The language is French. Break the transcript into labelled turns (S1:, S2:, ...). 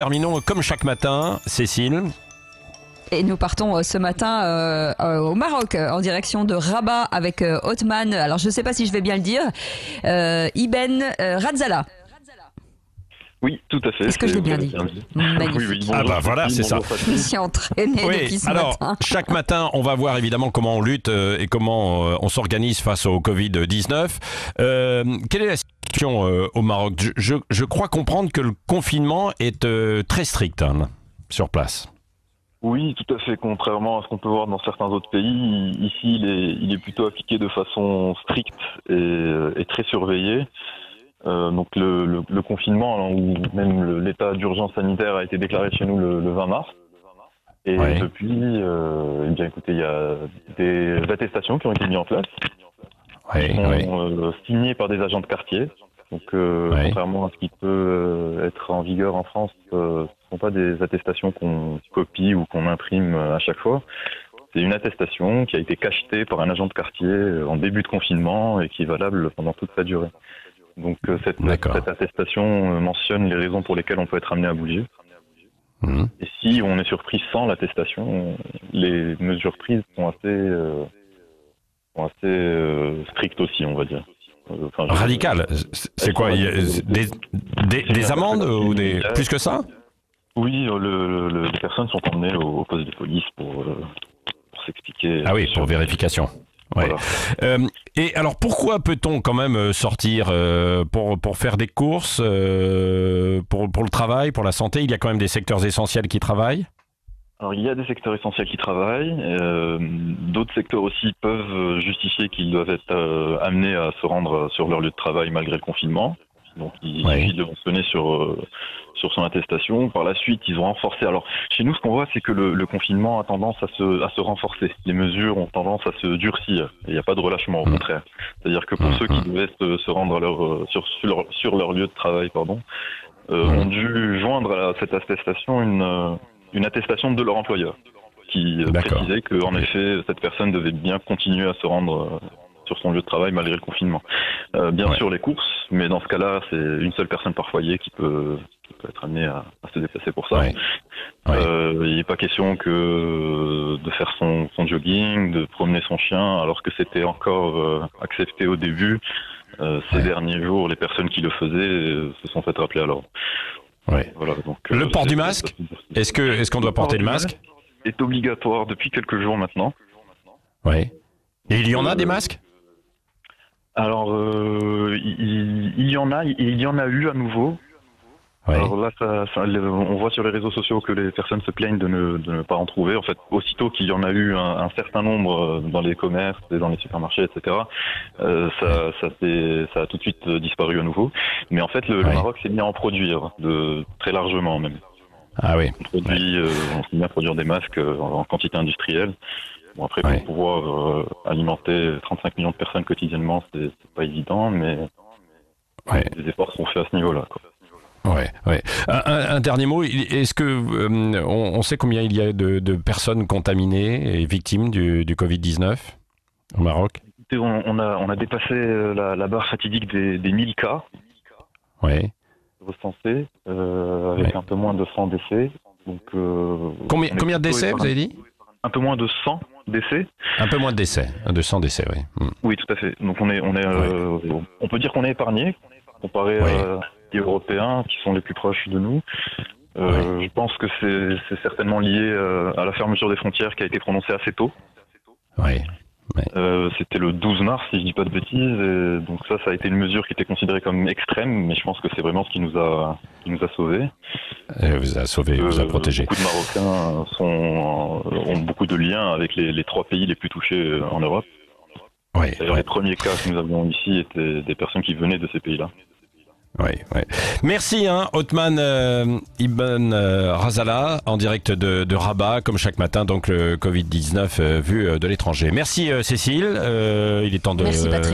S1: Terminons comme chaque matin, Cécile.
S2: Et nous partons ce matin au Maroc, en direction de Rabat avec Othman, alors je ne sais pas si je vais bien le dire, Ibn Razala.
S3: Oui, tout à fait.
S2: Est-ce que je l'ai bien dit? Magnifique.
S3: Oui,
S1: Ah bah voilà, c'est ça.
S2: Je me suis entraînée depuis ce
S1: alors,
S2: matin.
S1: chaque matin, on va voir évidemment comment on lutte et comment on s'organise face au Covid-19. Quelle est la situation au Maroc? Je crois comprendre que le confinement est très strict sur place.
S3: Oui, tout à fait. Contrairement à ce qu'on peut voir dans certains autres pays, ici, il est plutôt appliqué de façon stricte et très surveillée. Donc le confinement, ou même l'état d'urgence sanitaire a été déclaré chez nous le 20 mars. Et depuis, eh bien, écoutez, il y a des attestations qui ont été mises en place, qui sont signées par des agents de quartier. Donc, contrairement à ce qui peut être en vigueur en France, ce ne sont pas des attestations qu'on copie ou qu'on imprime à chaque fois. C'est une attestation qui a été cachetée par un agent de quartier en début de confinement et qui est valable pendant toute sa durée. Donc, cette attestation mentionne les raisons pour lesquelles on peut être amené à bouger. Et si on est surpris sans l'attestation, les mesures prises sont assez strictes aussi, on va dire.
S1: Radical, c'est quoi? Des amendes ou plus que ça?
S3: Oui, les personnes sont emmenées au poste de police pour s'expliquer.
S1: Ah oui, pour vérification. Ouais. Voilà. Et alors pourquoi peut-on quand même sortir pour faire des courses, pour le travail, pour la santé? Il y a quand même des secteurs essentiels qui travaillent?
S3: Alors il y a des secteurs essentiels qui travaillent, d'autres secteurs aussi peuvent justifier qu'ils doivent être amenés à se rendre sur leur lieu de travail malgré le confinement. Donc il suffit de mentionner sur son attestation. Par la suite, ils ont renforcé. Alors chez nous, ce qu'on voit, c'est que le confinement a tendance à se renforcer. Les mesures ont tendance à se durcir. Il n'y a pas de relâchement, au contraire. C'est-à-dire que pour ceux qui devaient se rendre à sur leur lieu de travail, ont dû joindre à cette attestation une attestation de leur employeur qui précisait qu'en effet, cette personne devait bien continuer à se rendre sur son lieu de travail malgré le confinement. Bien sûr les courses, mais dans ce cas-là, c'est une seule personne par foyer qui peut être amenée à se déplacer pour ça. Il n'est pas question que de faire son jogging, de promener son chien, alors que c'était encore accepté au début. Ces derniers jours, les personnes qui le faisaient se sont fait rappeler à l'ordre. Voilà, donc,
S1: le port du masque, est-ce qu'on doit porter le masque?
S3: Est obligatoire depuis quelques jours maintenant.
S1: Oui. Et il y en a des masques?
S3: Alors, il y en a, et il y en a eu à nouveau. Alors là, on voit sur les réseaux sociaux que les personnes se plaignent de ne pas en trouver. En fait, aussitôt qu'il y en a eu un certain nombre dans les commerces et dans les supermarchés, etc., ça a tout de suite disparu à nouveau. Mais en fait, le Maroc s'est mis à en produire, très largement même.
S1: Ah oui.
S3: On s'est mis à produire des masques en quantité industrielle. Bon, après, pour pouvoir alimenter 35 millions de personnes quotidiennement, c'est pas évident, mais les efforts sont faits à ce niveau-là, quoi.
S1: Un dernier mot, est-ce que on sait combien il y a de personnes contaminées et victimes du Covid-19 au Maroc?
S3: On a dépassé la barre fatidique des 1000 cas recensés, avec un peu moins de 100 décès. Donc,
S1: combien de décès, vous avez dit?
S3: Un peu moins de 100 décès.
S1: Un peu moins de décès, de 100 décès, oui.
S3: Oui, tout à fait. Donc on peut dire qu'on est épargné comparé à les Européens qui sont les plus proches de nous. Je pense que c'est certainement lié à la fermeture des frontières qui a été prononcée assez tôt. C'était le 12 mars, si je dis pas de bêtises, et donc ça a été une mesure qui était considérée comme extrême, mais je pense que c'est vraiment ce qui nous a sauvés.
S1: Vous a sauvé, vous a protégé.
S3: Beaucoup de Marocains ont beaucoup de liens avec les trois pays les plus touchés en Europe. D'ailleurs, les premiers cas que nous avions ici étaient des personnes qui venaient de ces pays-là. Merci
S1: Othman Ibn Razala en direct de Rabat comme chaque matin, donc le Covid-19 vu de l'étranger. Merci Cécile, il est temps de...